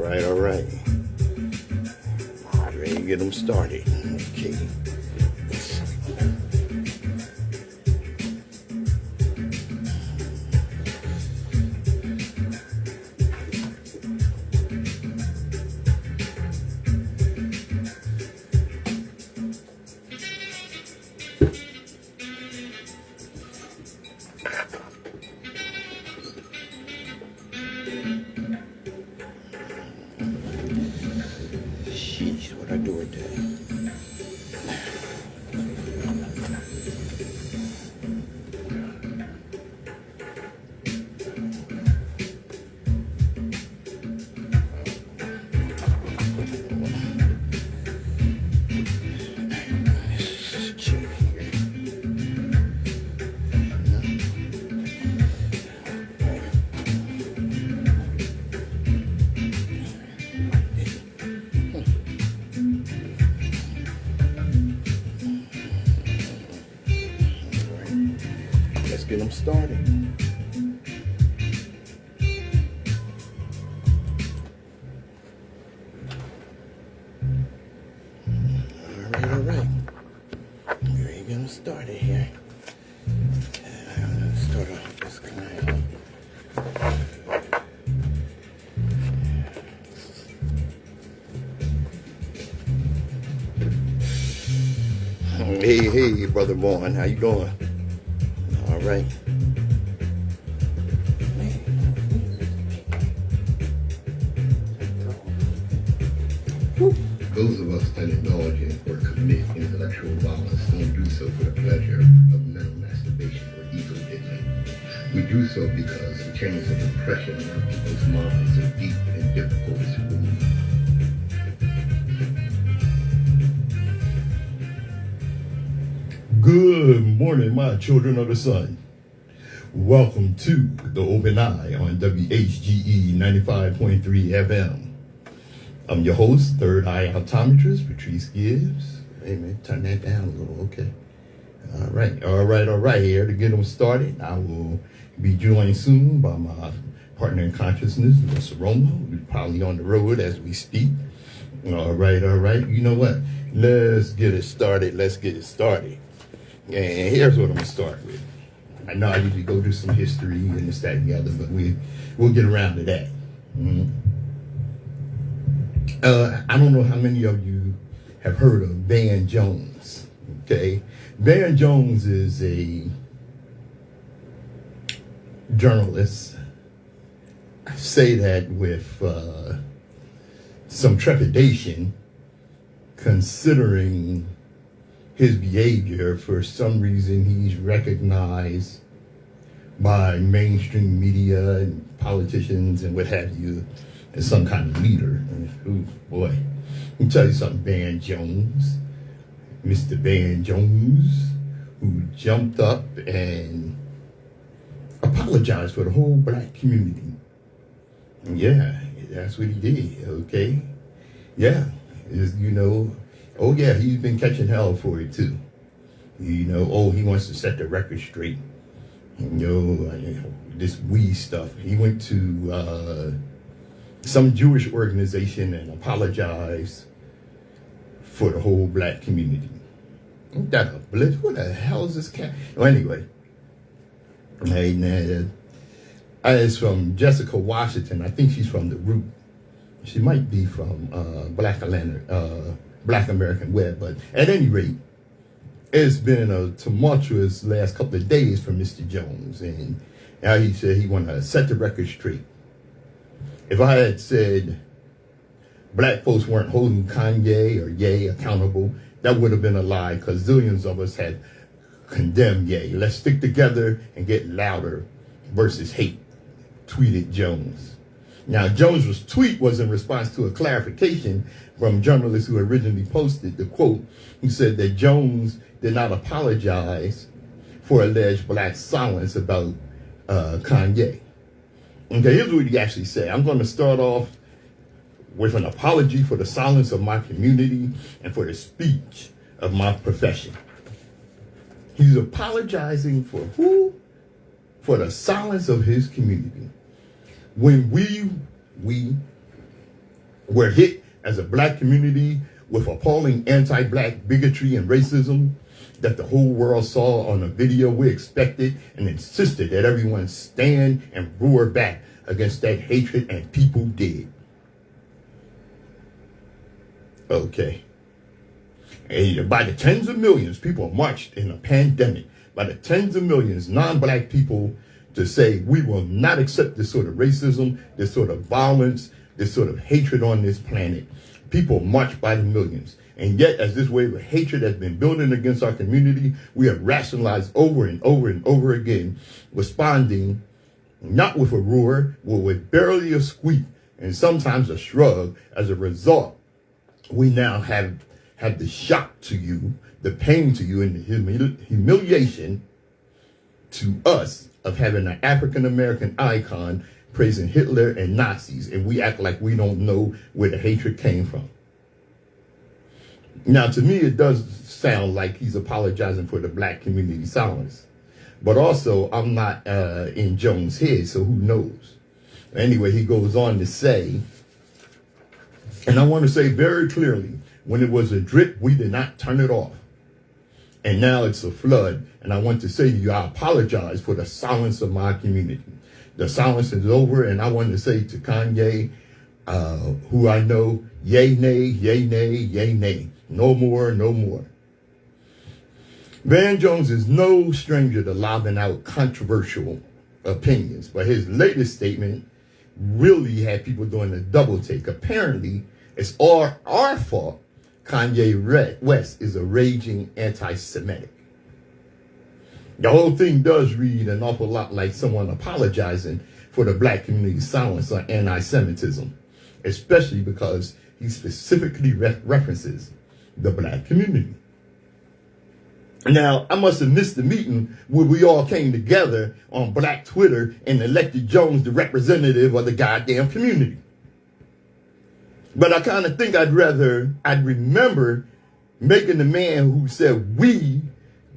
All right. Ready to get them started. Okay. Sheesh, what I do with that? Let's get them started. All right. We're ready to get them started here. I'm going to start off with this canal. Hey, Brother Vaughn, how you doing? All right. Those of us that indulge in or commit intellectual violence don't do so for the pleasure of mental masturbation or egotism. We do so because the chains of oppression in our people's minds are deep and difficult to remove. Good morning, my children of the sun. Welcome to The Open Eye on WHGE 95.3 FM. I'm your host, Third Eye Optometrist, Patrice Gibbs. Hey man, turn that down a little, okay. All right. Here to get them started, I will be joined soon by my partner in consciousness, Nsoromma. We're probably on the road as we speak. All right. You know what? Let's get it started. And here's what I'm gonna start with. I know I usually go through some history and this, that, and the other, but we'll get around to that. I don't know how many of you have heard of Van Jones. Okay, Van Jones is a journalist. I say that with some trepidation, considering his behavior. For some reason, he's recognized by mainstream media and politicians and what have you as some kind of leader. Ooh, boy, let me tell you something, Van Jones, Mr. Van Jones, who jumped up and apologized for the whole black community. Yeah, that's what he did, okay? Yeah, oh yeah, he's been catching hell for it too. He wants to set the record straight. This weed stuff. He went to some Jewish organization and apologized for the whole black community. Ain't that a blitz? What the hell is this cat? Well, anyway, it's from Jessica Washington. I think she's from The Root. She might be from Black American Web, but at any rate, it's been a tumultuous last couple of days for Mr. Jones, and now he said he want to set the record straight. If I had said black folks weren't holding Kanye or Ye accountable, that would have been a lie, because zillions of us had condemned Ye. Let's stick together and get louder versus hate, tweeted Jones. Now, Jones' tweet was in response to a clarification from journalists who originally posted the quote, who said that Jones did not apologize for alleged black silence about Kanye. Okay, here's what he actually said. I'm going to start off with an apology for the silence of my community and for the speech of my profession. He's apologizing for who? For the silence of his community. When we We're hit as a black community with appalling anti-black bigotry and racism that the whole world saw on a video. We expected and insisted that everyone stand and roar back against that hatred, and people did. Okay. And by the tens of millions, people marched in a pandemic. By the tens of millions, non-black people to say we will not accept this sort of racism, this sort of violence, this sort of hatred on this planet. People marched by the millions. And yet, as this wave of hatred has been building against our community, we have rationalized over and over and over again, responding not with a roar, but with barely a squeak, and sometimes a shrug. As a result, we now have the shock to you, the pain to you, and the humiliation to us of having an African-American icon praising Hitler and Nazis, and we act like we don't know where the hatred came from. Now, to me, it does sound like he's apologizing for the black community silence. But also, I'm not in Jones' head, so who knows? Anyway, he goes on to say, and I want to say very clearly, when it was a drip, we did not turn it off. And now it's a flood. And I want to say to you, I apologize for the silence of my community. The silence is over. And I want to say to Kanye, who I know, yay, nay, yay, nay, yay, nay. No more, no more. Van Jones is no stranger to lobbing out controversial opinions, but his latest statement really had people doing a double take. Apparently, it's all our fault Kanye West is a raging anti-Semitic. The whole thing does read an awful lot like someone apologizing for the black community's silence on anti-Semitism, especially because he specifically references the black community. Now, I must have missed the meeting where we all came together on Black Twitter and elected Jones the representative of the goddamn community. But I kind of think I'd remember making the man who said we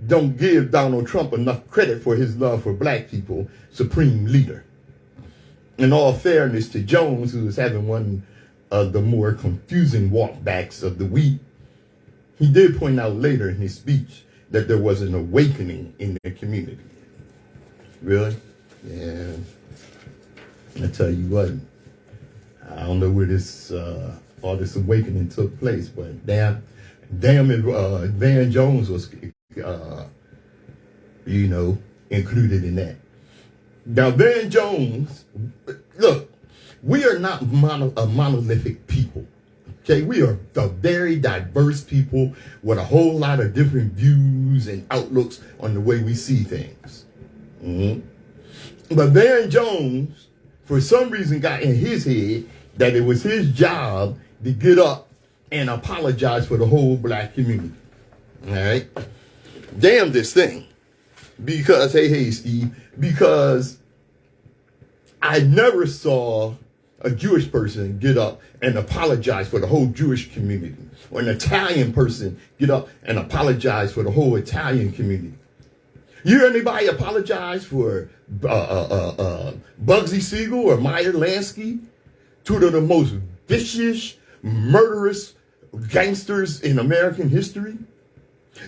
don't give Donald Trump enough credit for his love for black people supreme leader. In all fairness to Jones, who was having one of the more confusing walkbacks of the week, he did point out later in his speech that there was an awakening in the community. Really? Yeah. I tell you what, I don't know where this all this awakening took place, but damn if Van Jones was, included in that. Now, Van Jones, look, we are not a monolithic people. Okay, we are a very diverse people with a whole lot of different views and outlooks on the way we see things. But Van Jones, for some reason, got in his head that it was his job to get up and apologize for the whole black community. All right? Damn this thing. Because, hey, Steve, because I never saw a Jewish person get up and apologize for the whole Jewish community, or an Italian person get up and apologize for the whole Italian community. You hear anybody apologize for Bugsy Siegel or Meyer Lansky, two of the most vicious, murderous gangsters in American history?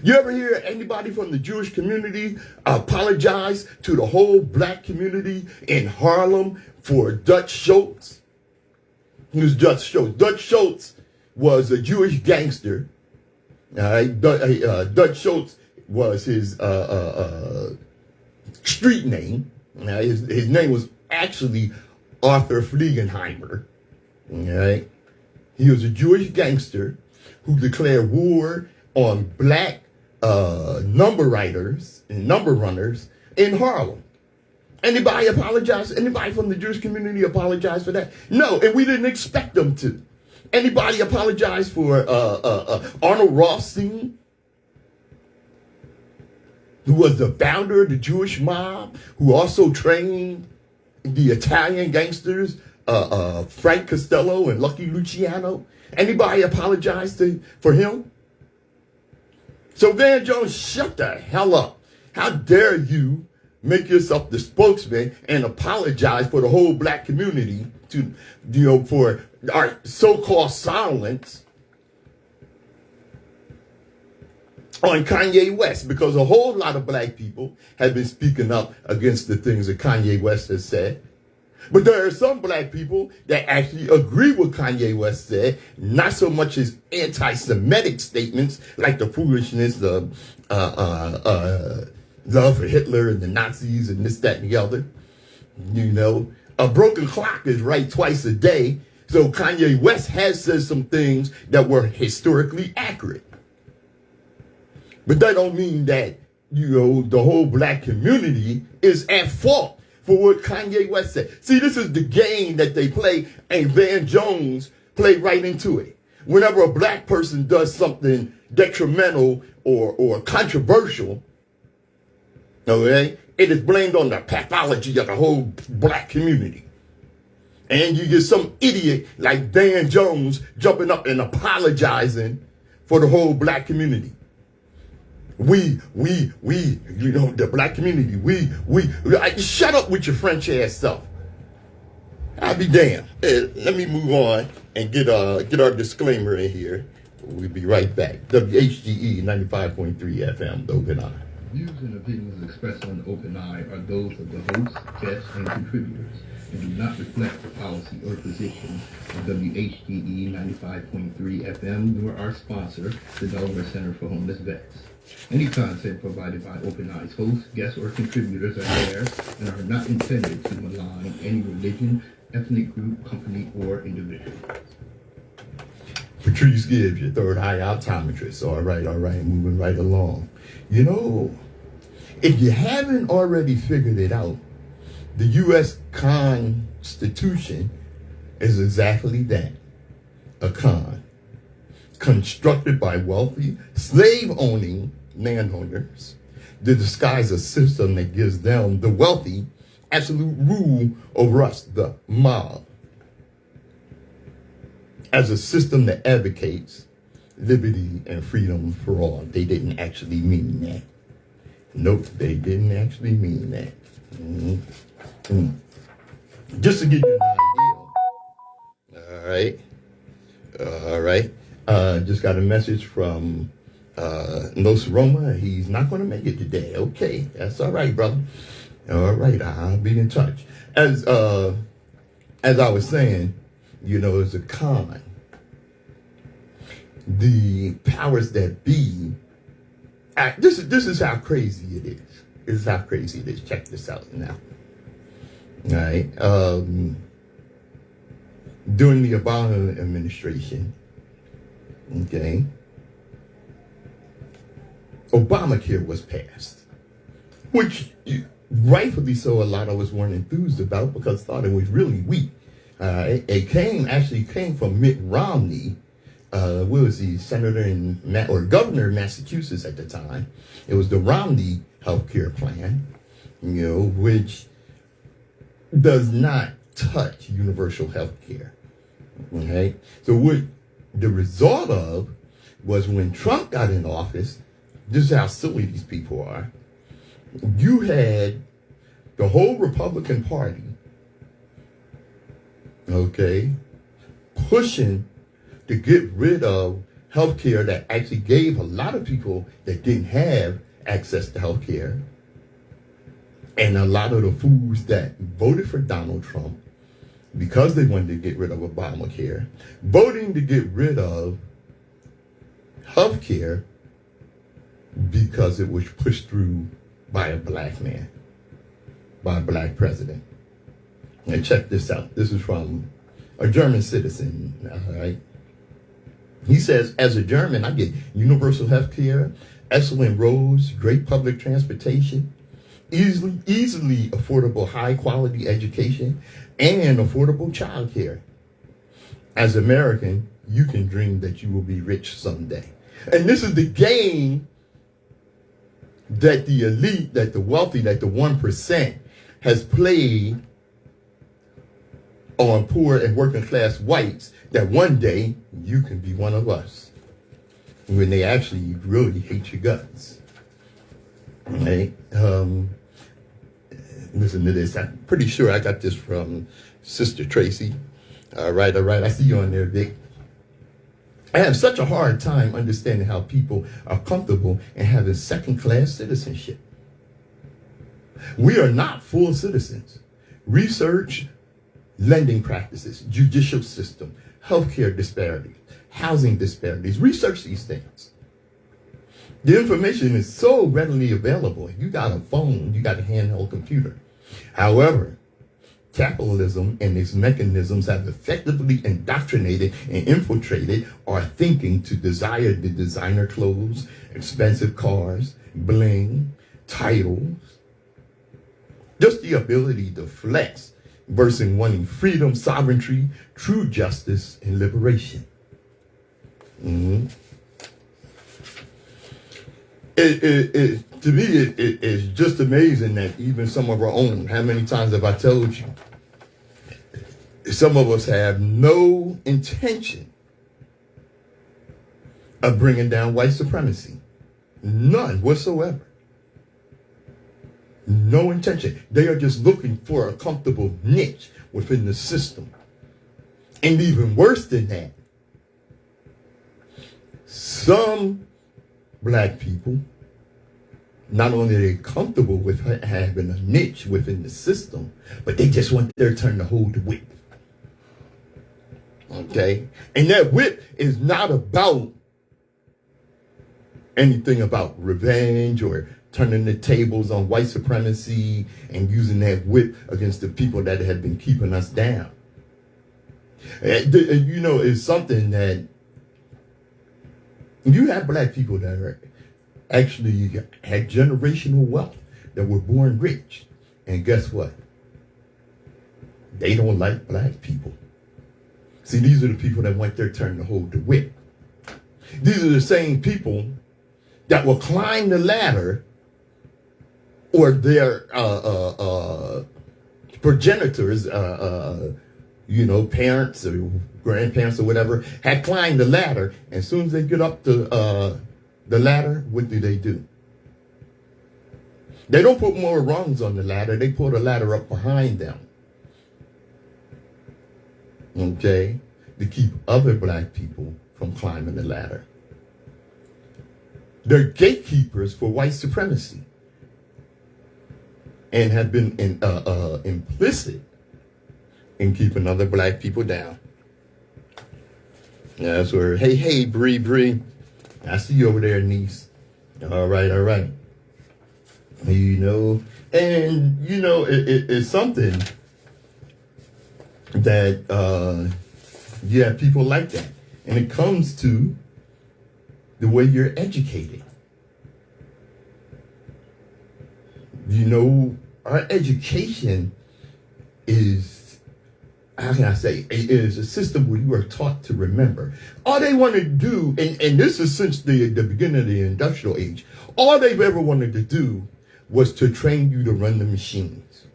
You ever hear anybody from the Jewish community apologize to the whole black community in Harlem for Dutch Schultz? Who's Dutch Schultz? Dutch Schultz was a Jewish gangster. All right? Dutch Schultz was his street name. His name was actually Arthur Fliegenheimer. All right? He was a Jewish gangster who declared war on black number writers and number runners in Harlem. Anybody apologize? Anybody from the Jewish community apologize for that? No, and we didn't expect them to. Anybody apologize for Arnold Rothstein, who was the founder of the Jewish mob, who also trained the Italian gangsters, Frank Costello and Lucky Luciano? Anybody apologize for him? So Van Jones, shut the hell up. How dare you make yourself the spokesman and apologize for the whole black community to, for our so-called silence on Kanye West, because a whole lot of black people have been speaking up against the things that Kanye West has said. But there are some black people that actually agree with Kanye West said, not so much as anti-Semitic statements like the foolishness of love for Hitler and the Nazis and this, that, and the other. A broken clock is right twice a day. So Kanye West has said some things that were historically accurate. But that don't mean that, the whole black community is at fault for what Kanye West said. See, this is the game that they play, and Van Jones played right into it. Whenever a black person does something detrimental or controversial, okay, it is blamed on the pathology of the whole black community. And you get some idiot like Van Jones jumping up and apologizing for the whole black community. We, the black community, shut up with your French ass self. I'll be damned. Let me move on and get our disclaimer in here. We'll be right back. WHGE 95.3 FM, The Open Eye. Views and opinions expressed on The Open Eye are those of the hosts, guests, and contributors, and do not reflect the policy or position of WHGE 95.3 FM, nor our sponsor, the Delaware Center for Homeless Vets. Any content provided by Open Eye's hosts, guests, or contributors are theirs and are not intended to malign any religion, ethnic group, company, or individual. Patrice Gibbs, your third eye optometrist. All right, moving right along. If you haven't already figured it out, the U.S. Constitution is exactly that, a con. Constructed by wealthy, slave-owning landowners to disguise a system that gives them, the wealthy, absolute rule over us, the mob. As a system that advocates liberty and freedom for all. They didn't actually mean that. Nope, they didn't actually mean that. Just to give you an idea. All right. Just got a message from Nsoromma. He's not going to make it today. Okay, that's all right, brother. All right, I'll be in touch. As I was saying, it's a con. The powers that be. This is how crazy it is. This is how crazy it is. Check this out now. All right. During the Obama administration, okay, Obamacare was passed, which rightfully so a lot of us weren't enthused about because thought it was really weak. It came from Mitt Romney. What was he, senator or governor of Massachusetts at the time? It was the Romney healthcare plan, which does not touch universal health care. Okay? So what the result of was when Trump got in office, this is how silly these people are, you had the whole Republican Party, okay, pushing to get rid of health care that actually gave a lot of people that didn't have access to health care, and a lot of the fools that voted for Donald Trump because they wanted to get rid of Obamacare, voting to get rid of health care because it was pushed through by a black man, by a black president. And check this out. This is from a German citizen, all right? He says, as a German, I get universal health care, excellent roads, great public transportation, easily affordable high-quality education, and affordable child care. As an American, you can dream that you will be rich someday. And this is the game that the elite, that the wealthy, that the 1% has played on poor and working class whites, that one day you can be one of us, when they actually really hate your guts. Okay? Listen to this. I'm pretty sure I got this from Sister Tracy. All right. I see you on there, Vic. I have such a hard time understanding how people are comfortable in having second-class citizenship. We are not full citizens. Research, lending practices, judicial system, healthcare disparities, housing disparities. Research these things. The information is so readily available. You got a phone, you got a handheld computer. However, capitalism and its mechanisms have effectively indoctrinated and infiltrated our thinking to desire the designer clothes, expensive cars, bling, titles. Just the ability to flex versus wanting freedom, sovereignty, true justice, and liberation. To me, it's just amazing that even some of our own, how many times have I told you, some of us have no intention of bringing down white supremacy. None whatsoever. No intention. They are just looking for a comfortable niche within the system. And even worse than that, some black people, not only are they comfortable with having a niche within the system, but they just want their turn to hold the whip. Okay? And that whip is not about anything about revenge or turning the tables on white supremacy and using that whip against the people that have been keeping us down. You know, it's something that you have black people that are actually had generational wealth, that were born rich. And guess what? They don't like black people. See, these are the people that want their turn to hold the whip. These are the same people that will climb the ladder, or their progenitors, you know, parents or grandparents or whatever, had climbed the ladder. And as soon as they get up to the ladder, what do? They don't put more rungs on the ladder. They put a ladder up behind them. Okay? To keep other black people from climbing the ladder. They're gatekeepers for white supremacy. And have been implicit in keeping other black people down. Yeah, that's where, hey, Bree. I see you over there, niece. All right. You know, and, you know, it's something that, yeah, people like that. And it comes to the way you're educated. You know, our education is, how can I say, it is a system where you are taught to remember. All they want to do, and this is since the beginning of the industrial age, all they've ever wanted to do was to train you to run the machines.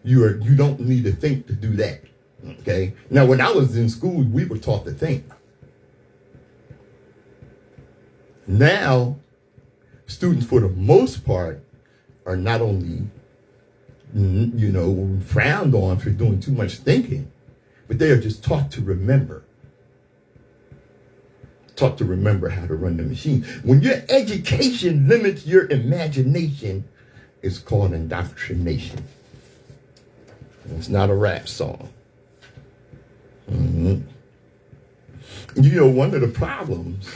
You don't need to think to do that. Okay? Now, when I was in school, we were taught to think. Now, students, for the most part, are not only, you know, frowned on for doing too much thinking, but they are just taught to remember. Taught to remember how to run the machine. When your education limits your imagination, it's called indoctrination. It's not a rap song. You know, one of the problems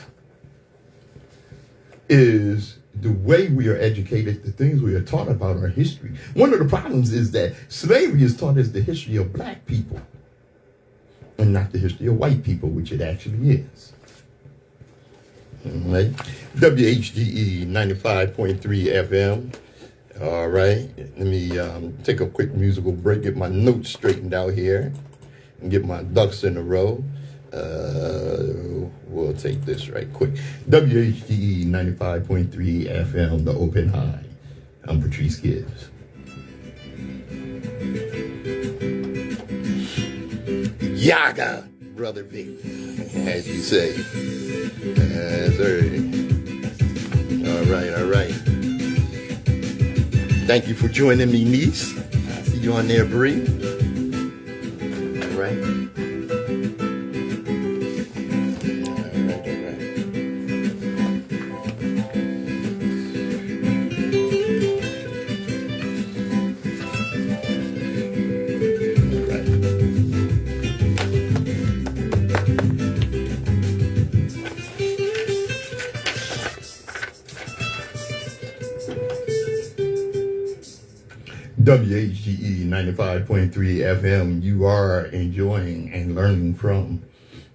is the way we are educated, the things we are taught about our history. One of the problems is that slavery is taught as the history of black people and not the history of white people, which it actually is. All right. WHGE 95.3 FM. All right. Let me take a quick musical break, get my notes straightened out here, and get my ducks in a row. We'll take this right quick. WHGE 95.3 FM, the Open High. I'm Patrice Gibbs. Yaga, Brother Vic, as you say. Yes, sir. All right. Thank you for joining me, niece. I see you on there, Bree. right. WHGE 95.3 FM, you are enjoying and learning from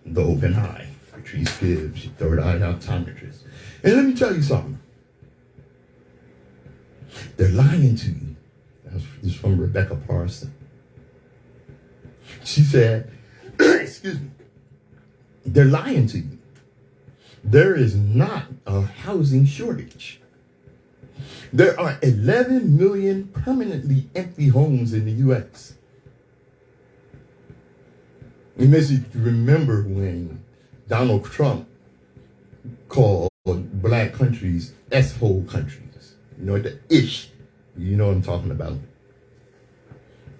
the Open Eye. Patrice Gibbs, your third eye optometrist. And let me tell you something. They're lying to you. This is from Rebecca Parson. She said, excuse me, they're lying to you. There is not a housing shortage. There are 11 million permanently empty homes in the U.S. You may remember when Donald Trump called black countries S-hole countries. You know, the ish. You know what I'm talking about.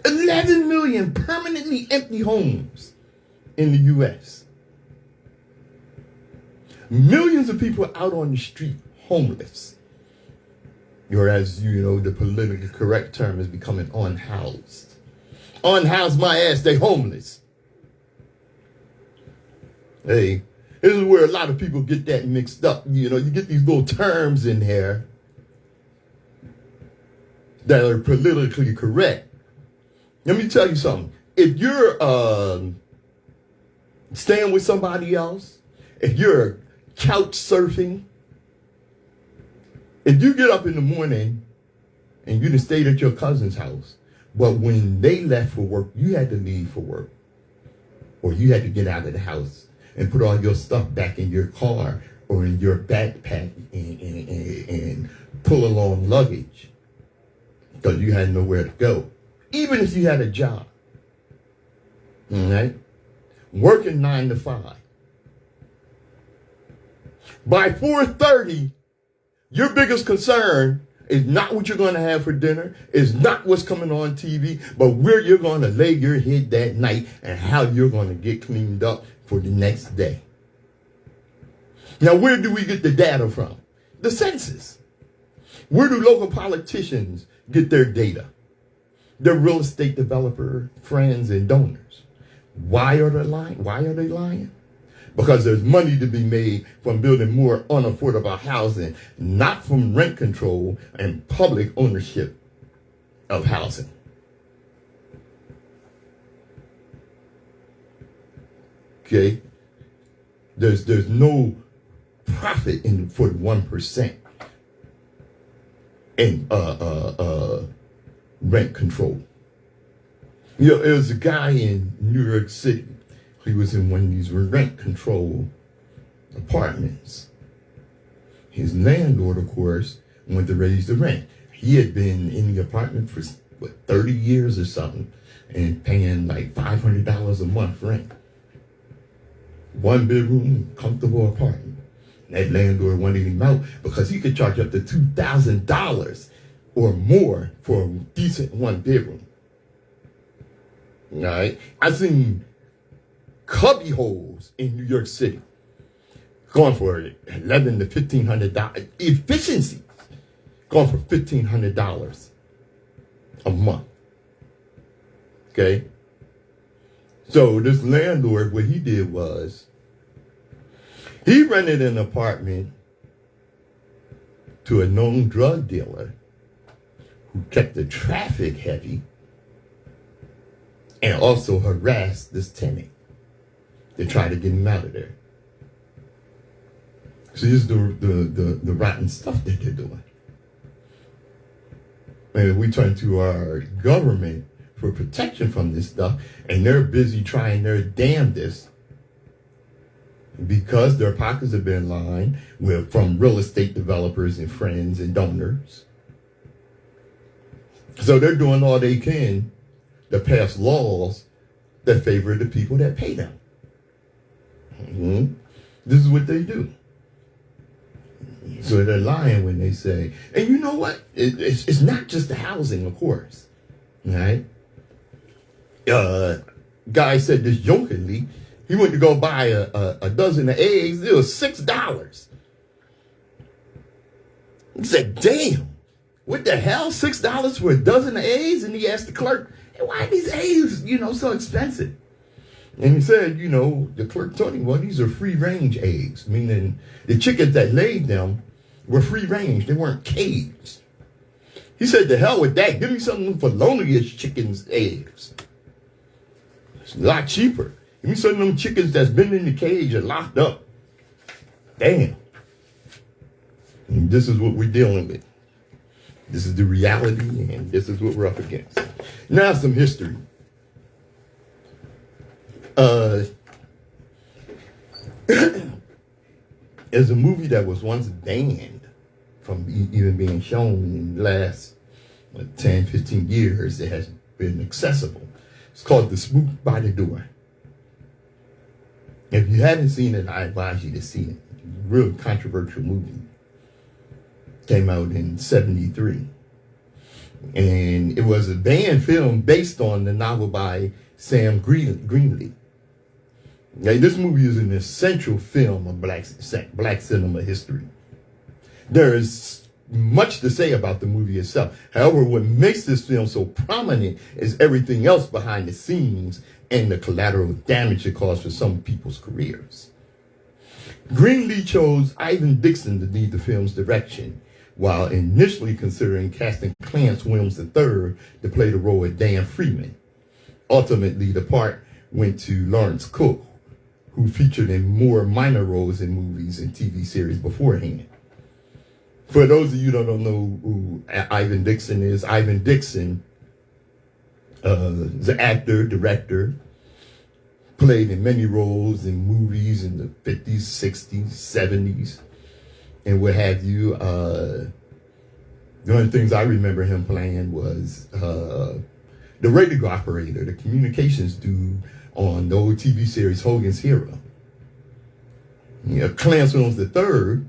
11 million permanently empty homes in the U.S. Millions of people out on the street homeless. Or as you know, the politically correct term is becoming unhoused. Unhoused my ass, they homeless. Hey, this is where a lot of people get that mixed up. You know, you get these little terms in here that are politically correct. Let me tell you something. If you're staying with somebody else, if you're couch surfing, if you get up in the morning and you done stayed at your cousin's house, but when they left for work, you had to leave for work, or you had to get out of the house and put all your stuff back in your car or in your backpack and pull along luggage because you had nowhere to go, even if you had a job, all right? Working 9 to 5. By 4:30, your biggest concern is not what you're going to have for dinner, is not what's coming on TV, but where you're going to lay your head that night and how you're going to get cleaned up for the next day. Now, where do we get the data from? The census. Where do local politicians get their data? Their real estate developer friends and donors. Why are they lying? Why are they lying? Because there's money to be made from building more unaffordable housing, not from rent control and public ownership of housing. Okay? There's no profit in for the 1% in rent control. You know, there was a guy in New York City. He was in one of these rent control apartments. His landlord, of course, wanted to raise the rent. He had been in the apartment for, 30 years or something, and paying like $500 a month rent. 1 bedroom, comfortable apartment. That landlord wanted him out because he could charge up to $2,000 or more for a decent 1 bedroom. All right? I've seen cubby holes in New York City going for $1,100 to $1,500. Efficiency going for $1,500 a month. Okay? So this landlord, what he did was he rented an apartment to a known drug dealer who kept the traffic heavy and also harassed this tenant to try to get him out of there. So this is the rotten stuff that they're doing. And we turn to our government for protection from this stuff, and they're busy trying their damnedest because their pockets have been lined from real estate developers and friends and donors. So they're doing all they can to pass laws that favor the people that pay them. Mm-hmm. This is what they do. So they're lying when they say, and you know what? It's not just the housing, of course. All right? guy said this jokingly. He went to go buy a dozen of eggs. It was $6. He said, damn, what the hell? $6 for a dozen of eggs? And he asked the clerk, hey, why are these eggs, so expensive? And he said, the clerk told him, well, these are free range eggs, meaning the chickens that laid them were free range. They weren't caged. He said, the hell with that. Give me something for loneliest chickens' eggs. It's a lot cheaper. Give me some of them chickens that's been in the cage and locked up. Damn. And this is what we're dealing with. This is the reality, and this is what we're up against. Now some history. There's a movie that was once banned from even being shown in the last 10, 15 years. It has been accessible. It's called The Spook by the Door. If you haven't seen it, I advise you to see it. It's a real controversial movie. Came out in 1973. And it was a banned film based on the novel by Sam Greenlee. Now, this movie is an essential film of black cinema history. There is much to say about the movie itself. However, what makes this film so prominent is everything else behind the scenes and the collateral damage it caused for some people's careers. Greenlee chose Ivan Dixon to lead the film's direction, while initially considering casting Clarence Williams III to play the role of Dan Freeman. Ultimately, the part went to Lawrence Cook, who featured in more minor roles in movies and TV series beforehand. For those of you that don't know who Ivan Dixon is, Ivan Dixon is an actor, director, played in many roles in movies in the 50s, 60s, 70s, and what have you. The only things I remember him playing was the radio operator, the communications dude on the old TV series Hogan's Hero. Clarence Williams III,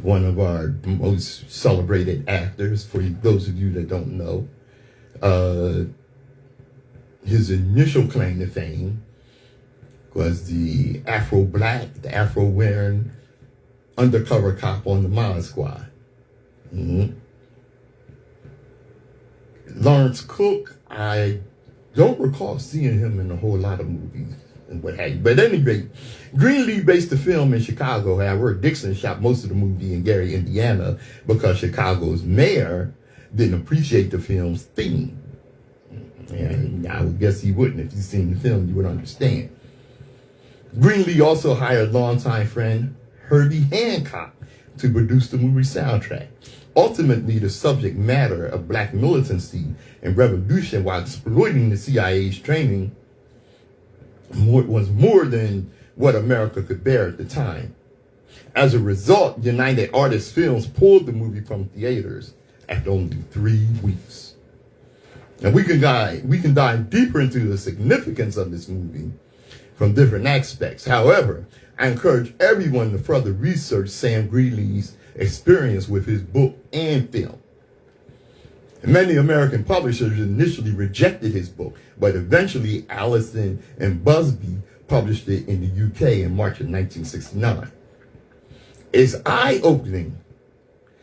one of our most celebrated actors, for those of you that don't know. His initial claim to fame was the the Afro-wearing undercover cop on the Mod Squad. Lawrence Cook, I don't recall seeing him in a whole lot of movies and what have you. But at any rate, Greenlee based the film in Chicago. However, Dixon shot most of the movie in Gary, Indiana, because Chicago's mayor didn't appreciate the film's theme. And I would guess he wouldn't. If you've seen the film, you would understand. Greenlee also hired longtime friend Herbie Hancock to produce the movie soundtrack. Ultimately, the subject matter of black militancy and revolution while exploiting the CIA's training was more than what America could bear at the time. As a result, United Artists Films pulled the movie from theaters after only 3 weeks. Now we can dive deeper into the significance of this movie from different aspects. However, I encourage everyone to further research Sam Greenlee's experience with his book and film. Many American publishers initially rejected his book, but eventually Allison and Busby published it in the UK in March of 1969. It's eye-opening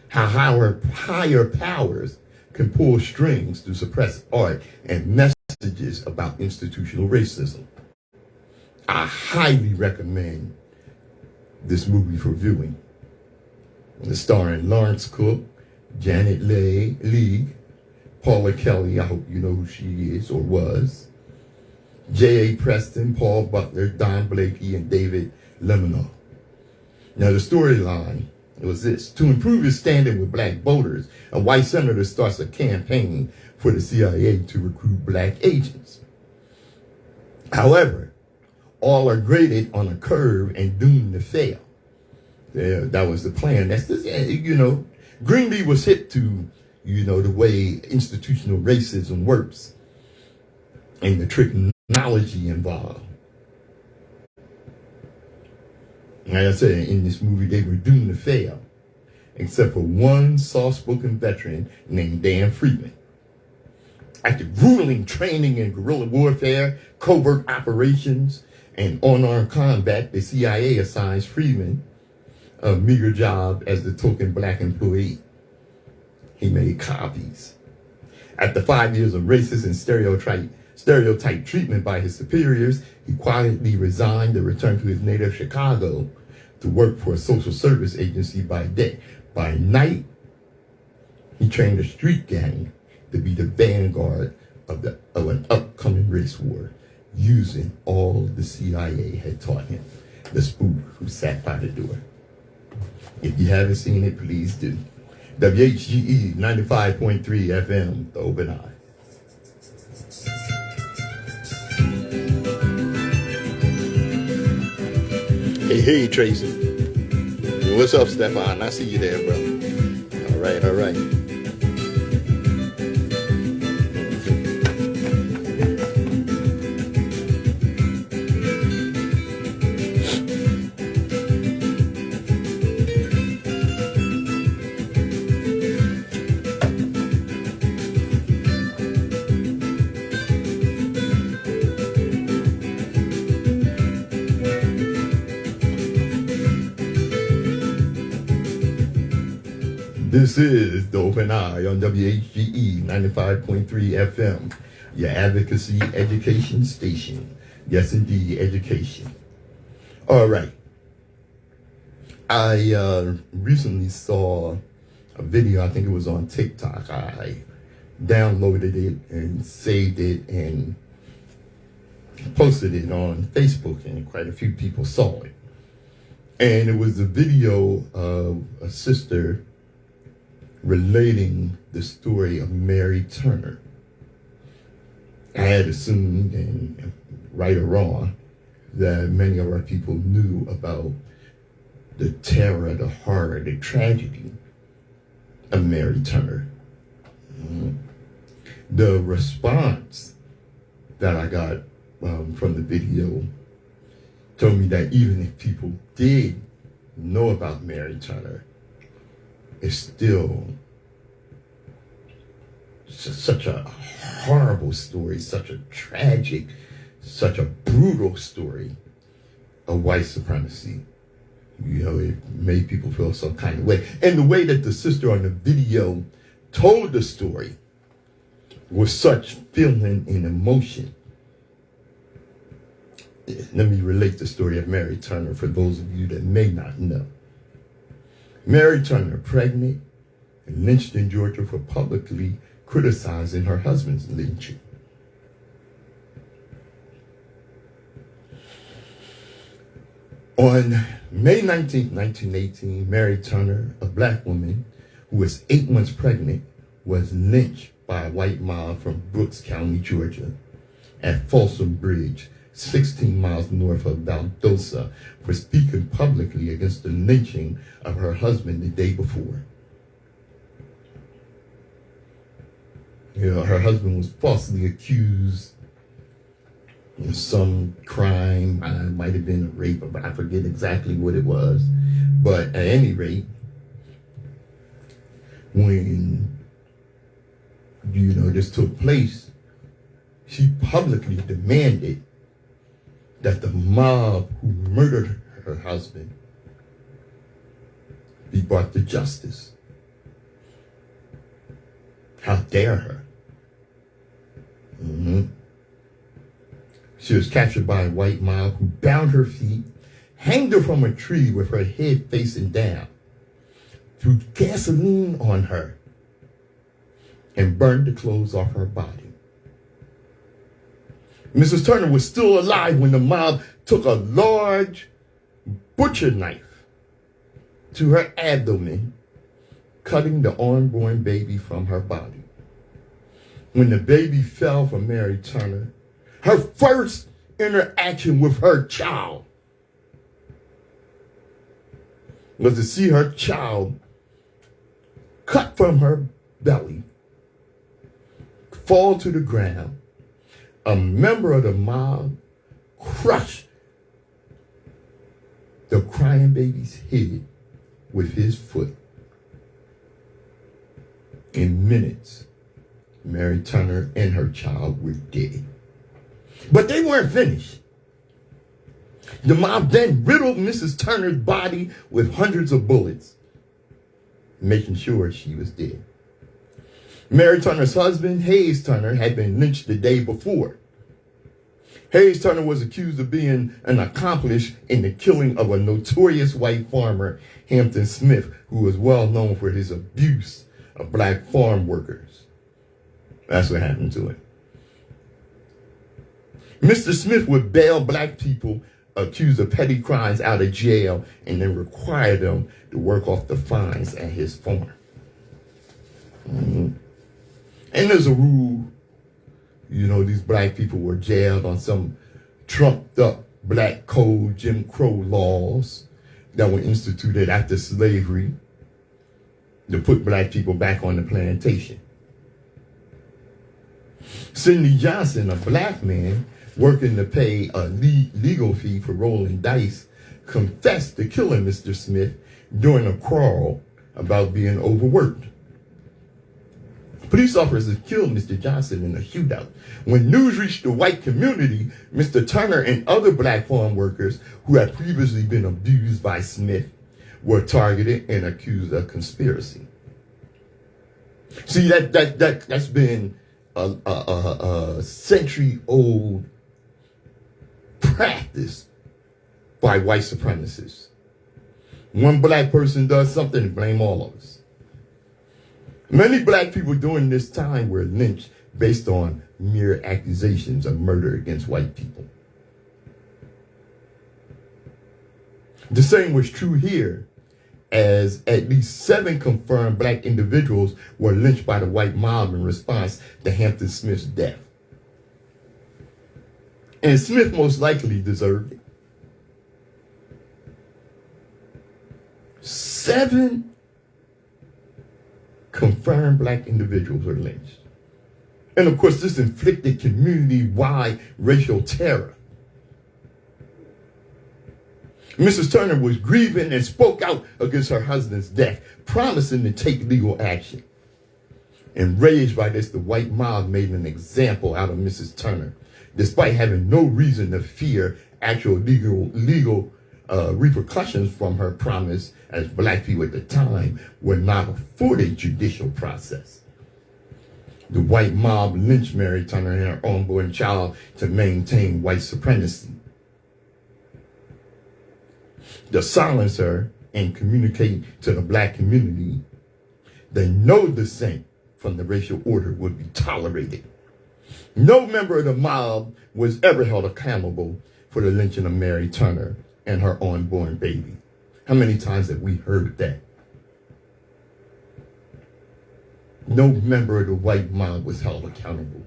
how higher powers can pull strings to suppress art and messages about institutional racism. I highly recommend this movie for viewing. It's starring Lawrence Cook, Janet Leigh, Paula Kelly, I hope you know who she is or was, J.A. Preston, Paul Butler, Don Blakey, and David Lemino. Now the storyline was this: to improve his standing with black voters, a white senator starts a campaign for the CIA to recruit black agents. However, all are graded on a curve and doomed to fail. That was the plan. That's the, Greenlee was hip to, the way institutional racism works and the technology involved. Like I said, in this movie, they were doomed to fail, except for one soft-spoken veteran named Dan Freeman. After grueling training in guerrilla warfare, covert operations, and unarmed combat, the CIA assigns Freeman a meager job as the token black employee. He made copies. After 5 years of racist and stereotype treatment by his superiors, he quietly resigned and returned to his native Chicago to work for a social service agency by day. By night, he trained a street gang to be the vanguard of an upcoming race war, using all the CIA had taught him, the spook who sat by the door. If you haven't seen it, please do. WHGE 95.3 FM, The Open Eye. Hey, Tracy. What's up, Stefan? I see you there, brother. All right. This is The Open Eye on WHGE 95.3 FM, your advocacy education station. Yes, indeed, education. All right. I recently saw a video, I think it was on TikTok. I downloaded it and saved it and posted it on Facebook, and quite a few people saw it. And it was a video of a sister relating the story of Mary Turner. I had assumed, and right or wrong, that many of our people knew about the terror, the horror, the tragedy of Mary Turner. The response that I got from the video told me that even if people did know about Mary Turner, it's still such a horrible story, such a tragic, such a brutal story of white supremacy. You know, it made people feel some kind of way. And the way that the sister on the video told the story with such feeling and emotion. Let me relate the story of Mary Turner for those of you that may not know. Mary Turner, pregnant and lynched in Georgia for publicly criticizing her husband's lynching. On May 19, 1918, Mary Turner, a black woman who was 8 months pregnant, was lynched by a white mob from Brooks County, Georgia, at Folsom Bridge, 16 miles north of Valdosta, for speaking publicly against the lynching of her husband the day before. You know, her husband was falsely accused of some crime. Might have been a rape, but I forget exactly what it was. But at any rate, when, you know, this took place, she publicly demanded that the mob who murdered her husband be brought to justice. How dare her? She was captured by a white mob who bound her feet, hanged her from a tree with her head facing down, threw gasoline on her, and burned the clothes off her body. Mrs. Turner was still alive when the mob took a large butcher knife to her abdomen, cutting the unborn baby from her body. When the baby fell for Mary Turner, her first interaction with her child was to see her child cut from her belly, fall to the ground. A member of the mob crushed the crying baby's head with his foot. In minutes, Mary Turner and her child were dead. But they weren't finished. The mob then riddled Mrs. Turner's body with hundreds of bullets, making sure she was dead. Mary Turner's husband, Hayes Turner, had been lynched the day before. Hayes Turner was accused of being an accomplice in the killing of a notorious white farmer, Hampton Smith, who was well known for his abuse of black farm workers. That's what happened to him. Mr. Smith would bail black people accused of petty crimes out of jail and then require them to work off the fines at his farm. And there's a rule, you know, these black people were jailed on some trumped up black code, Jim Crow laws that were instituted after slavery to put black people back on the plantation. Sidney Johnson, a black man working to pay a legal fee for rolling dice, confessed to killing Mr. Smith during a quarrel about being overworked. Police officers killed Mr. Johnson in a shootout. When news reached the white community, Mr. Turner and other black farm workers who had previously been abused by Smith were targeted and accused of conspiracy. See, that's been a century-old practice by white supremacists. One black person does something, blame all of us. Many black people during this time were lynched based on mere accusations of murder against white people. The same was true here, as at least 7 confirmed black individuals were lynched by the white mob in response to Hampton Smith's death. And Smith most likely deserved it. 7 confirmed black individuals were lynched. And of course, this inflicted community-wide racial terror. Mrs. Turner was grieving and spoke out against her husband's death, promising to take legal action. Enraged by this, the white mob made an example out of Mrs. Turner, despite having no reason to fear actual legal repercussions from her promise, as black people at the time were not afforded judicial process. The white mob lynched Mary Turner and her unborn child to maintain white supremacy, to silence her and communicate to the black community that no dissent from the racial order would be tolerated. No member of the mob was ever held accountable for the lynching of Mary Turner and her unborn baby. How many times have we heard that? No member of the white mob was held accountable.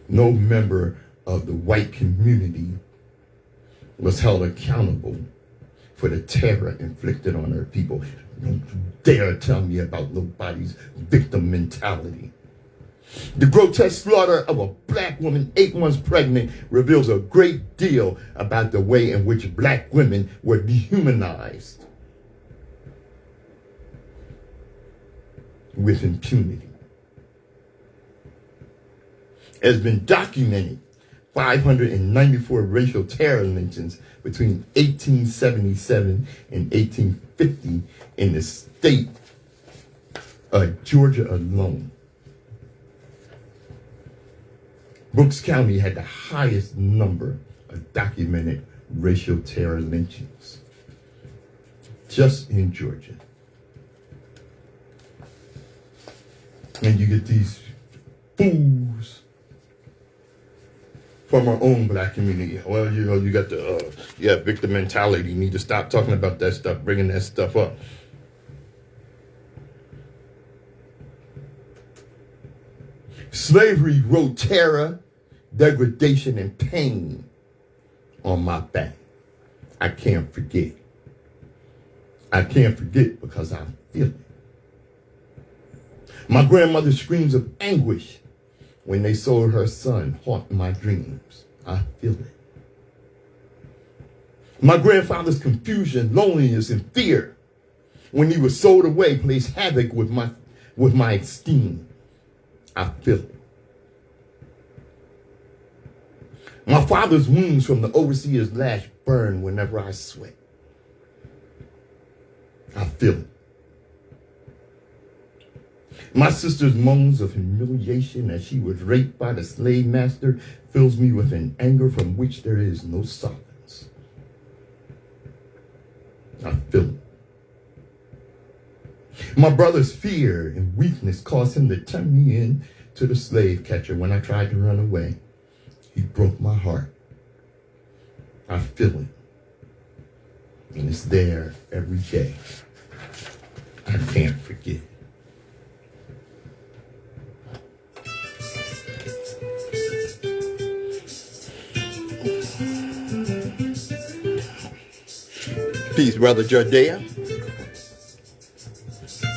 No member of the white community was held accountable for the terror inflicted on her people. Don't you dare tell me about nobody's victim mentality. The grotesque slaughter of a black woman 8 months pregnant reveals a great deal about the way in which black women were dehumanized with impunity. It has been documented 594 racial terror lynchings between 1877 and 1850 in the state of Georgia alone. Brooks County had the highest number of documented racial terror lynchings, just in Georgia. And you get these fools from our own black community. Well, you know, you got the victim mentality. You need to stop talking about that stuff, bringing that stuff up. Slavery wrote terror, degradation, and pain on my back. I can't forget. I can't forget because I feel it. My grandmother's screams of anguish when they saw her son haunt my dreams. I feel it. My grandfather's confusion, loneliness, and fear when he was sold away placed havoc with my esteem. I feel it. My father's wounds from the overseer's lash burn whenever I sweat. I feel it. My sister's moans of humiliation as she was raped by the slave master fills me with an anger from which there is no solace. I feel it. My brother's fear and weakness caused him to turn me in to the slave catcher when I tried to run away. He broke my heart. I feel it. And it's there every day. I can't forget. Peace, Brother Jardea.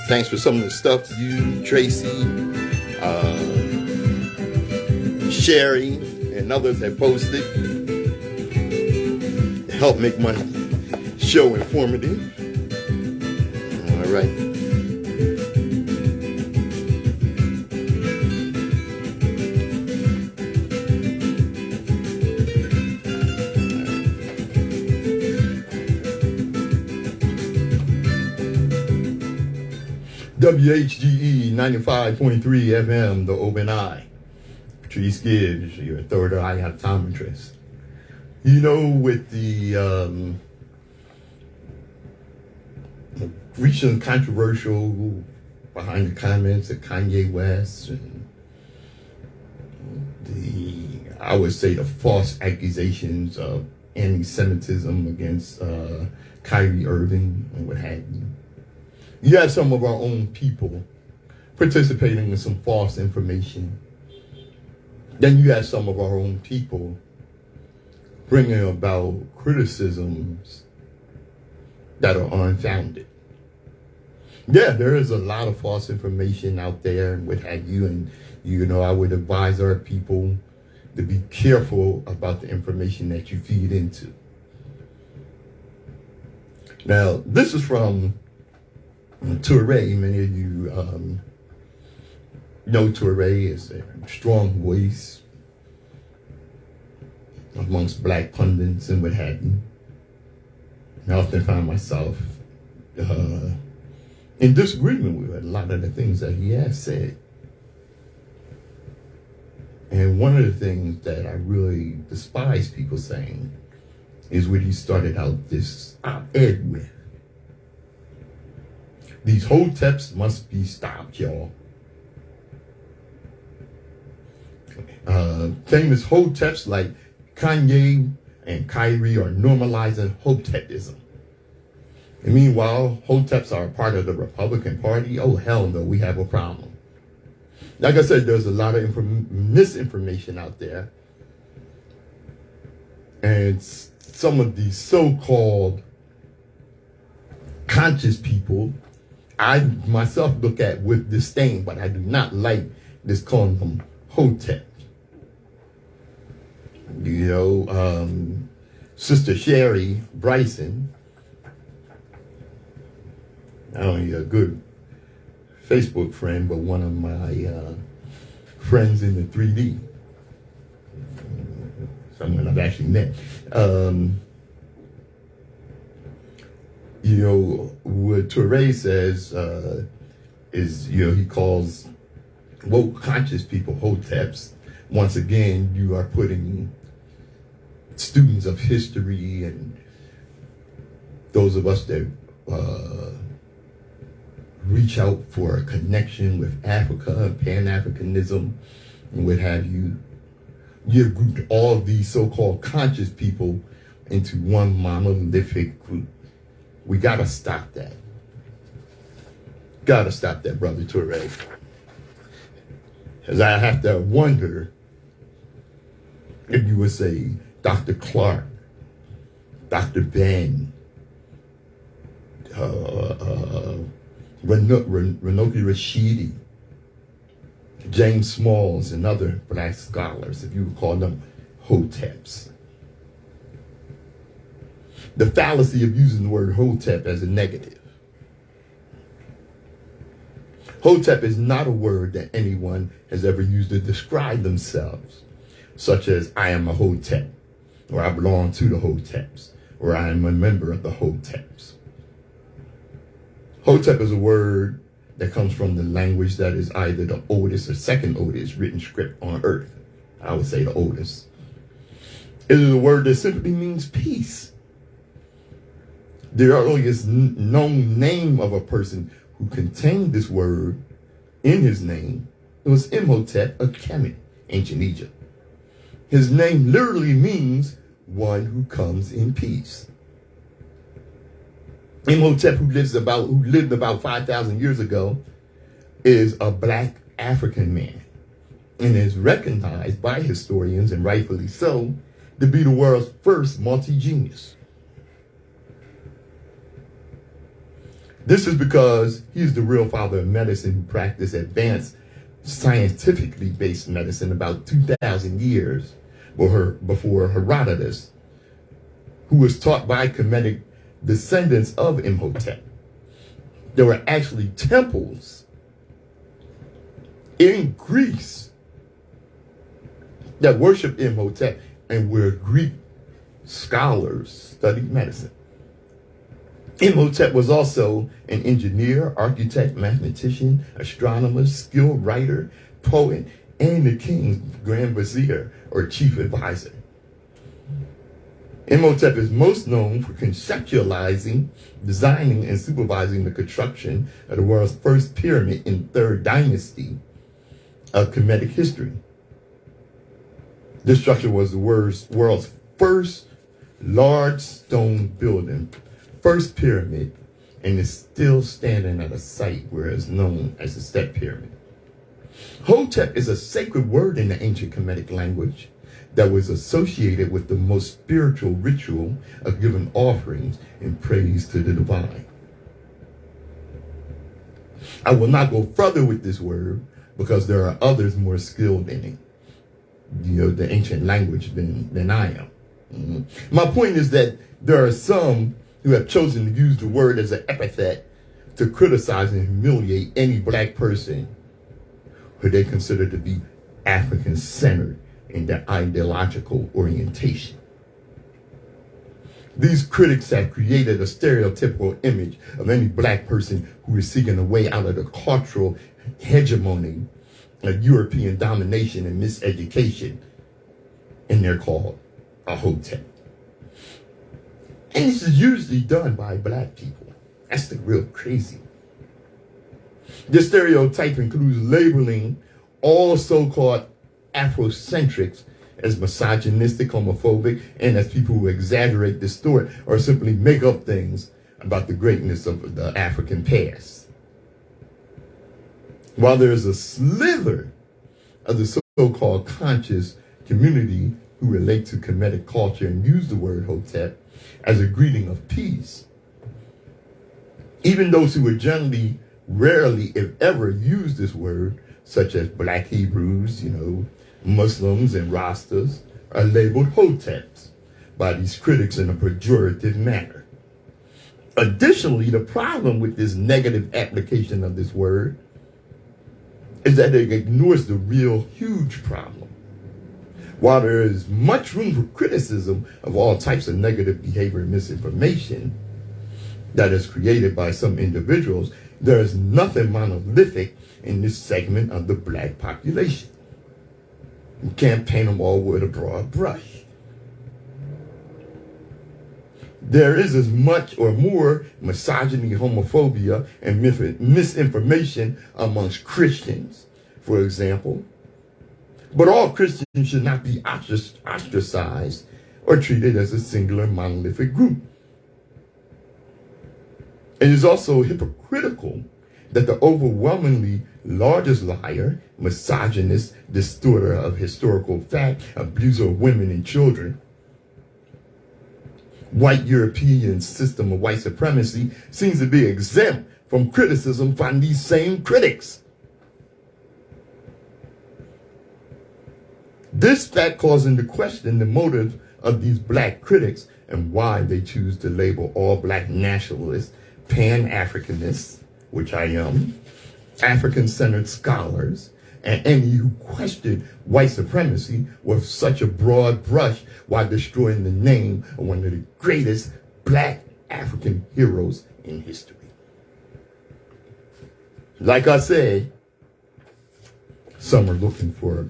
Thanks for some of the stuff you, Tracy, Sherry, and others have posted. Help make my show informative. All right. WHGE 95.3 FM, the open eye. Patrice Gibbs, your third eye optometrist. You know, with the recent controversial behind the comments of Kanye West and I would say the false accusations of anti-Semitism against Kyrie Irving and what have you. You have some of our own people participating in some false information. Then you have some of our own people bringing about criticisms that are unfounded. Yeah, there is a lot of false information out there and what have you. And, you know, I would advise our people to be careful about the information that you feed into. Now, this is from Touré. Many of you know Touré is a strong voice amongst black pundits and what have you. I often find myself in disagreement with a lot of the things that he has said. And one of the things that I really despise people saying is what he started out this op-ed with. These hoteps must be stopped, y'all. Famous hoteps like Kanye and Kyrie are normalizing hotepism. And meanwhile, hoteps are a part of the Republican Party. Oh, hell no, we have a problem. Like I said, there's a lot of misinformation out there. And some of these so-called conscious people I myself look at with disdain, but I do not like this calling them hotep. You know, Sister Sherry Bryson, not only a good Facebook friend, but one of my friends in the 3D. Someone I've actually met. You know, what Touré says is, you know, he calls woke conscious people hoteps. Once again, you are putting students of history and those of us that reach out for a connection with Africa, Pan-Africanism, and what have you. You've grouped all of these so-called conscious people into one monolithic group. We gotta stop that. Gotta stop that, Brother Touré. Because I have to wonder if you would say Dr. Clark, Dr. Ben, Renoki Rashidi, James Smalls, and other black scholars, if you would call them hoteps. The fallacy of using the word hotep as a negative. Hotep is not a word that anyone has ever used to describe themselves. such as I am a Hotep, or I belong to the Hoteps, or I am a member of the Hoteps. Hotep is a word that comes from the language that is either the oldest or second oldest written script on earth. I would say the oldest. It is a word that simply means peace. The earliest known name of a person who contained this word in his name was Imhotep, a Kemet, ancient Egypt. His name literally means one who comes in peace. Imhotep, who lived about 5,000 years ago, is a black African man and is recognized by historians, and rightfully so, to be the world's first multi-genius. This is because he's the real father of medicine who practiced advanced scientifically based medicine about 2,000 years before Herodotus, who was taught by Kemetic descendants of Imhotep. There were actually temples in Greece that worshiped Imhotep and where Greek scholars studied medicine. Imhotep was also an engineer, architect, mathematician, astronomer, skilled writer, poet, and the king's grand vizier or chief advisor. Imhotep is most known for conceptualizing, designing, and supervising the construction of the world's first pyramid in third dynasty of Kemetic history. This structure was the world's first large stone building, first pyramid, and is still standing at a site where it's known as the Step Pyramid. Hotep is a sacred word in the ancient Kemetic language that was associated with the most spiritual ritual of giving offerings in praise to the divine. I will not go further with this word because there are others more skilled in it, the ancient language than I am. My point is that there are some who have chosen to use the word as an epithet to criticize and humiliate any black person who they consider to be African-centered in their ideological orientation. These critics have created a stereotypical image of any black person who is seeking a way out of the cultural hegemony of European domination and miseducation, and they're called a Hotep. And this is usually done by black people. That's the real crazy. This stereotype includes labeling all so-called Afrocentrics as misogynistic, homophobic, and as people who exaggerate, distort, or simply make up things about the greatness of the African past. While there is a sliver of the so-called conscious community who relate to Kemetic culture and use the word Hotep as a greeting of peace, even those who would generally, rarely, if ever, use this word, such as black Hebrews, Muslims and Rastas, are labeled Hoteps by these critics in a pejorative manner. Additionally, the problem with this negative application of this word is that it ignores the real huge problem. While there is much room for criticism of all types of negative behavior and misinformation that is created by some individuals, there is nothing monolithic in this segment of the black population. You can't paint them all with a broad brush. There is as much or more misogyny, homophobia, and misinformation amongst Christians, for example. But all Christians should not be ostracized or treated as a singular monolithic group. It is also hypocritical that the overwhelmingly largest liar, misogynist, distorter of historical fact, abuser of women and children, white European system of white supremacy seems to be exempt from criticism from these same critics. This fact calls into question the motive of these black critics and why they choose to label all black nationalists Pan-Africanists, which I am, African-centered scholars, and any who questioned white supremacy with such a broad brush while destroying the name of one of the greatest black African heroes in history. Like I said, some are looking for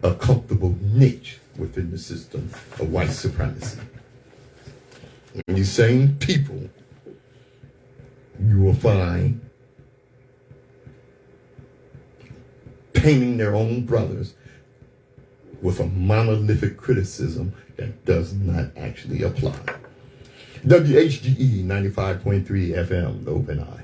a comfortable niche within the system of white supremacy. And these same people you will find painting their own brothers with a monolithic criticism that does not actually apply. WHGE 95.3 FM, the Open Eye.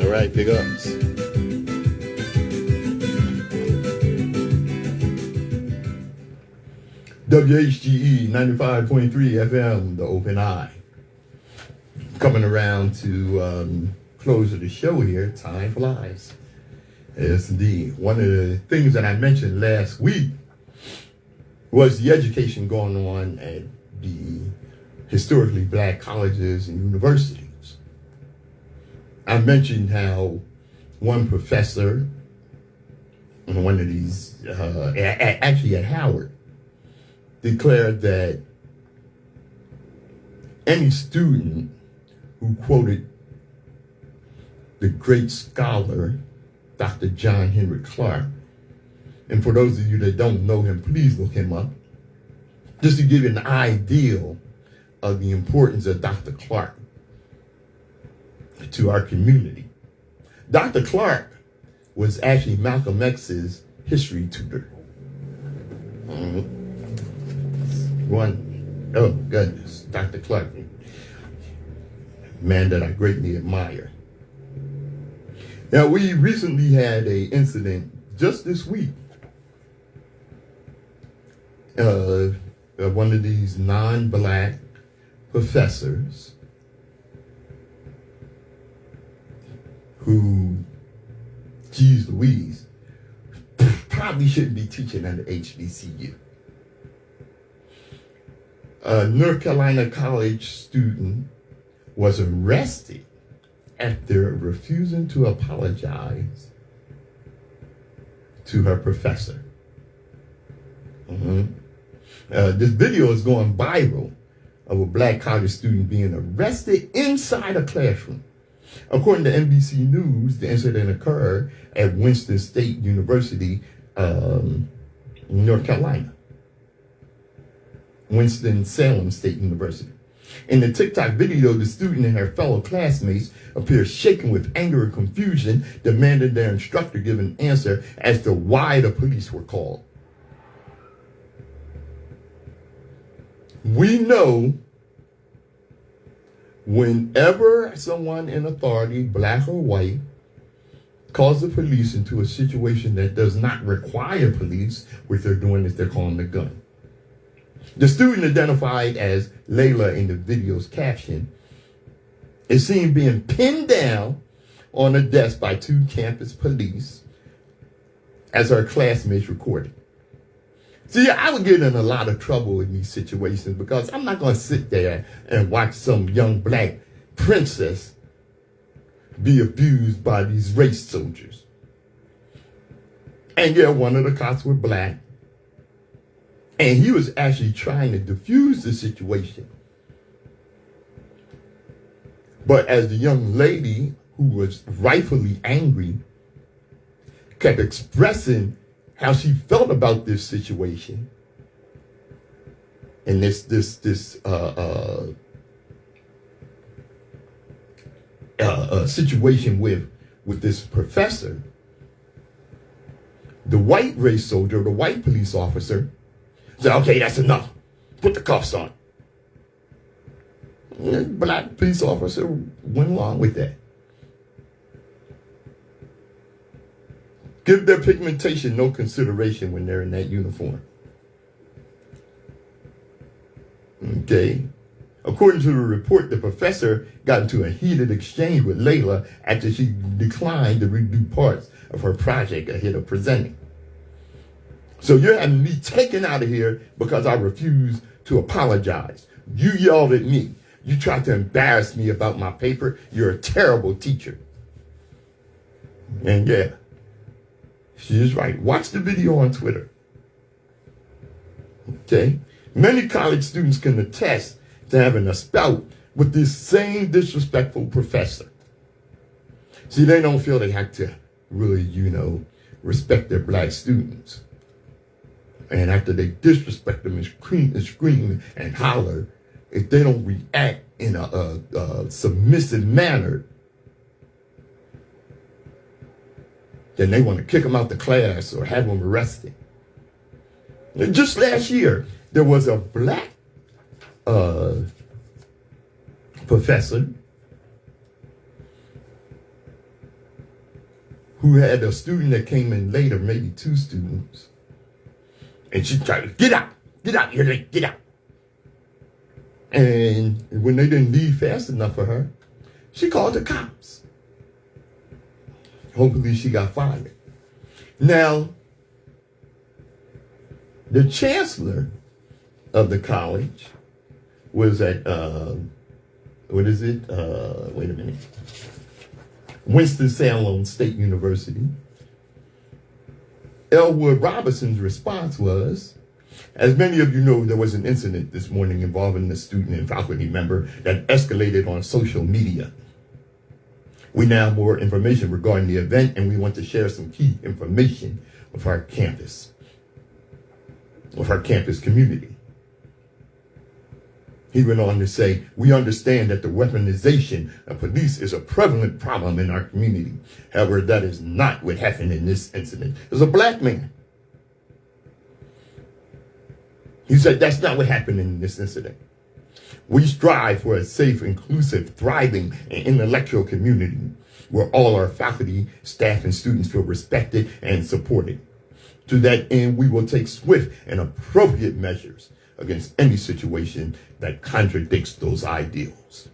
All right, big ups. WHGE 95.3 FM, the Open Eye. Coming around to close of the show here, time flies. Yes, indeed. One of the things that I mentioned last week was the education going on at the historically black colleges and universities. I mentioned how one professor, one of these, actually at Howard, declared that any student who quoted the great scholar, Dr. John Henry Clark, and for those of you that don't know him, please look him up, just to give you an idea of the importance of Dr. Clark to our community. Dr. Clark was actually Malcolm X's history tutor. Oh goodness, Dr. Clark, man that I greatly admire. Now, we recently had an incident just this week. One of these non-black professors who, geez Louise, probably shouldn't be teaching at the HBCU. A North Carolina college student was arrested after refusing to apologize to her professor. This video is going viral of a black college student being arrested inside a classroom. According to NBC News, the incident occurred at Winston State University, North Carolina. Winston-Salem State University. In the TikTok video, the student and her fellow classmates appear shaken with anger and confusion, demanding their instructor give an answer as to why the police were called. We know whenever someone in authority, black or white, calls the police into a situation that does not require police, what they're doing is they're calling the gun. The student, identified as Layla in the video's caption, is seen being pinned down on a desk by two campus police as her classmates recorded. See, I would get in a lot of trouble in these situations because I'm not going to sit there and watch some young black princess be abused by these race soldiers. And yeah, one of the cops were black. And he was actually trying to diffuse the situation. But as the young lady, who was rightfully angry, kept expressing how she felt about this situation and this situation with this professor, the white race soldier, the white police officer, said, okay, that's enough. Put the cuffs on. And the black police officer went along with that. Give their pigmentation no consideration when they're in that uniform. Okay. According to the report, the professor got into a heated exchange with Layla after she declined to redo parts of her project ahead of presenting. So you're having me taken out of here because I refused to apologize. You yelled at me. You tried to embarrass me about my paper. You're a terrible teacher. And yeah, she is right. Watch the video on Twitter. Okay? Many college students can attest to having a spout with this same disrespectful professor. See, they don't feel they have to really, respect their black students. And after they disrespect them and scream and holler, if they don't react in a submissive manner, then they want to kick them out the class or have them arrested. And just last year, there was a black professor who had a student that came in later, maybe two students, and she tried to get out, you're late, get out. And when they didn't leave fast enough for her, she called the cops. Hopefully she got fired. Now, the chancellor of the college was at, Winston-Salem State University. Elwood Robinson's response was, as many of you know, there was an incident this morning involving a student and faculty member that escalated on social media. We now have more information regarding the event, and we want to share some key information with our campus community. He went on to say, we understand that the weaponization of police is a prevalent problem in our community. However, that is not what happened in this incident. It was a black man. He said, that's not what happened in this incident. We strive for a safe, inclusive, thriving, and intellectual community where all our faculty, staff, and students feel respected and supported. To that end, we will take swift and appropriate measures against any situation that contradicts those ideals.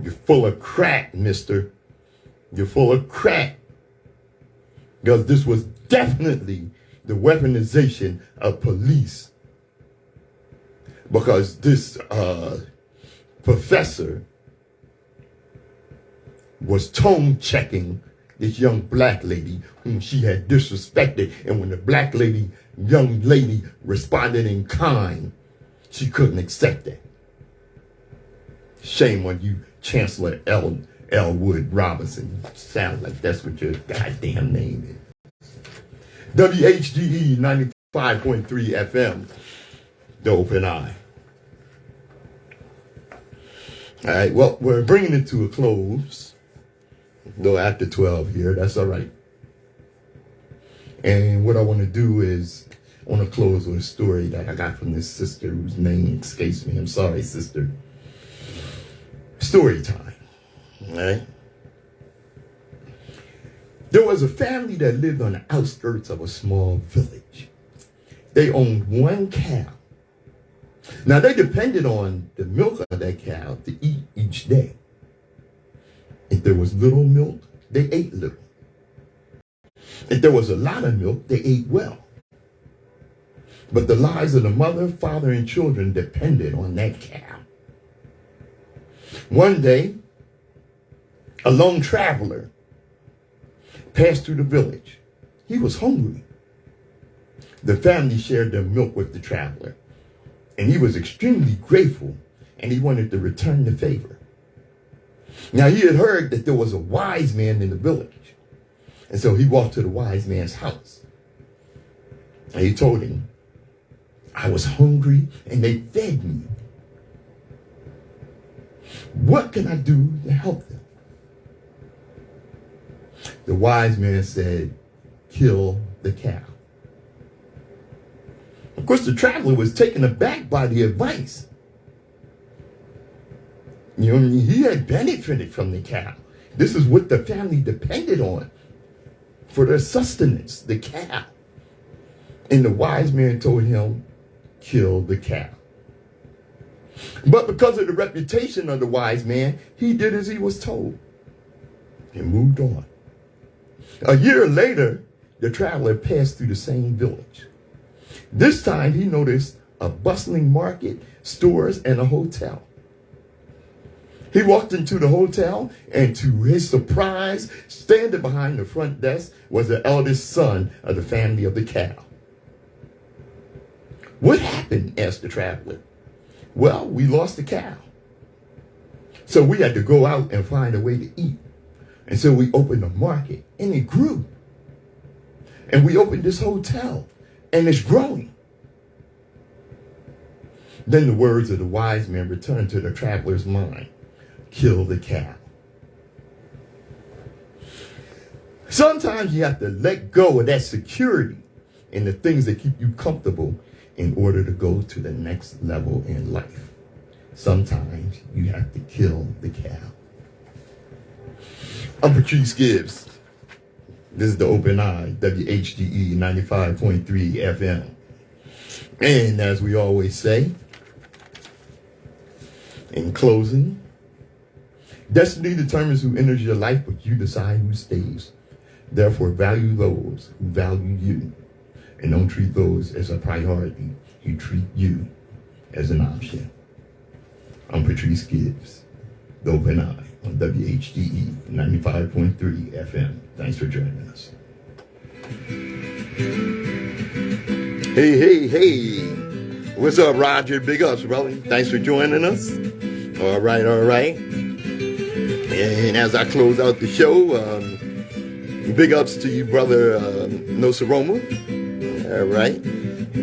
You're full of crap, mister. You're full of crap. Because this was definitely the weaponization of police. Because this professor was tone checking this young black lady whom she had disrespected. And when the young lady responded in kind, she couldn't accept that. Shame on you, Chancellor Elwood Robinson. Sounds like that's what your goddamn name is. WHGE 95.3 FM, the Open Eye. All right, well, we're bringing it to a close. Though after 12 here, that's all right. And what I want to do is, I want to close with a story that I got from this sister whose name escapes me. I'm sorry, sister. Story time. All right. There was a family that lived on the outskirts of a small village. They owned one cow. Now, they depended on the milk of that cow to eat each day. If there was little milk, they ate little. If there was a lot of milk, they ate well. But the lives of the mother, father, and children depended on that cow. One day, a lone traveler passed through the village. He was hungry. The family shared their milk with the traveler, and he was extremely grateful, and he wanted to return the favor. Now, he had heard that there was a wise man in the village, and so he walked to the wise man's house, and he told him, I was hungry, and they fed me. What can I do to help them? The wise man said, kill the cow. Of course, the traveler was taken aback by the advice. You know, he had benefited from the cow. This is what the family depended on for their sustenance, the cow. And the wise man told him, kill the cow. But because of the reputation of the wise man, he did as he was told and moved on. A year later, the traveler passed through the same village. This time he noticed a bustling market, stores, and a hotel. He walked into the hotel, and to his surprise, standing behind the front desk was the eldest son of the family of the cow. What happened? Asked the traveler. Well, we lost the cow. So we had to go out and find a way to eat. And so we opened a market, and it grew. And we opened this hotel, and it's growing. Then the words of the wise man returned to the traveler's mind. Kill the cow. Sometimes you have to let go of that security and the things that keep you comfortable in order to go to the next level in life. Sometimes you have to kill the cow. I'm Patrice Gibbs. This is the Open Eye, WHGE 95.3 FM. And as we always say, in closing, destiny determines who enters your life, but you decide who stays. Therefore, value those who value you. And don't treat those as a priority. You treat you as an option. I'm Patrice Gibbs, the Open Eye on WHGE 95.3 FM. Thanks for joining us. Hey. What's up, Roger? Big ups, brother. Thanks for joining us. All right. And as I close out the show, big ups to you, brother Nsoromma. All right.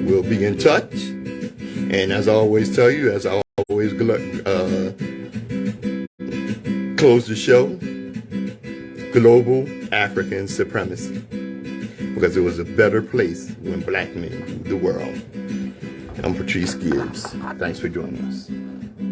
We'll be in touch. And as I always tell you, as I always close the show, global African supremacy. Because it was a better place when black men ruled the world. I'm Patrice Gibbs. Thanks for joining us.